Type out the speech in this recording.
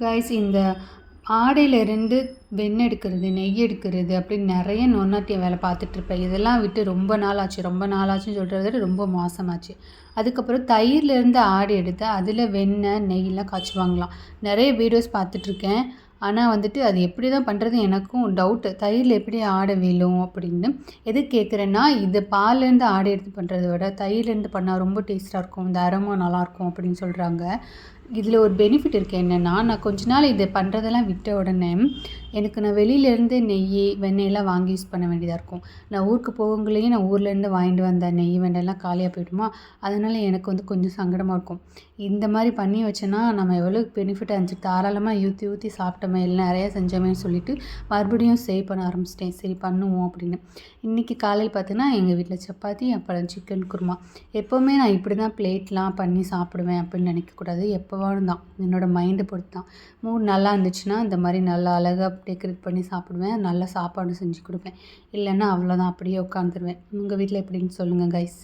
Guys இந்த ஆடையிலேருந்து வெண்ணெய் எடுக்கிறது, நெய் எடுக்கிறது அப்படின்னு நிறைய நொண்ணாட்டிய வேலை பார்த்துட்ருப்பேன். இதெல்லாம் விட்டு ரொம்ப நாள் ஆச்சு. ரொம்ப நாள் ஆச்சுன்னு சொல்கிறத விட ரொம்ப மாசமாச்சு. அதுக்கப்புறம் தயிர்லேருந்து ஆடை எடுத்து அதில் வெண்ணெய், நெய்லாம் காய்ச்சுவாங்களாம். நிறைய வீடியோஸ் பார்த்துட்ருக்கேன். ஆனால் வந்துட்டு அது எப்படி தான் பண்ணுறது எனக்கும் டவுட்டு. தயிரில் எப்படி ஆடை விழும் அப்படின்னு. எதுக்கு கேட்குறேன்னா, இது பால்லேருந்து ஆடை எடுத்து பண்ணுறத விட தயிர்லேருந்து பண்ணால் ரொம்ப டேஸ்ட்டாக இருக்கும். இந்த அரோமா நல்லாயிருக்கும் அப்படின்னு சொல்கிறாங்க. இதில் ஒரு பெனிஃபிட் இருக்குது. என்னென்னா, நான் கொஞ்ச நாள் இதை பண்ணுறதெல்லாம் விட்ட உடனே நான் வெளியிலேருந்து நெய், வெண்ணெயெல்லாம் வாங்கி யூஸ் பண்ண வேண்டியதாக இருக்கும். நான் ஊருக்கு போகக்குள்ளேயே நான் ஊர்லேருந்து வாங்கிட்டு வந்த நெய், வெண்ணெய்லாம் காலியாக போயிடுமா, அதனால் எனக்கு கொஞ்சம் சங்கடமாக இருக்கும். இந்த மாதிரி பண்ணி வச்சேன்னா நம்ம எவ்வளோ பெனிஃபிட்டாக இருந்துச்சு, தாராளமாக ஊற்றி ஊற்றி சாப்பிட்டோமே, இல்லை நிறையா செஞ்சோமேன்னு சொல்லிட்டு மறுபடியும் சேவ் பண்ண ஆரம்பிச்சிட்டேன். சரி பண்ணுவோம் அப்படின்னு. இன்றைக்கி காலையில் பார்த்தீங்கன்னா எங்கள் வீட்டில் சப்பாத்தி, அப்புறம் சிக்கன் குருமா. எப்போவுமே நான் இப்படி தான் பிளேட்லாம் பண்ணி சாப்பிடுவேன் அப்படின்னு நினைக்கக்கூடாது. எப்போவாலும் தான், என்னோடய மைண்டை பொறுத்து தான். மூட் நல்லா இருந்துச்சுன்னா இந்த மாதிரி நல்லா அழகாக டெக்கரேட் பண்ணி சாப்பிடுவேன். நல்லா சாப்பாடு செஞ்சு கொடுப்பேன். இல்லைன்னா அவ்வளோதான், அப்படியே உட்காந்துருவேன். உங்கள் வீட்டில் எப்படின்னு சொல்லுங்கள் கைஸ்.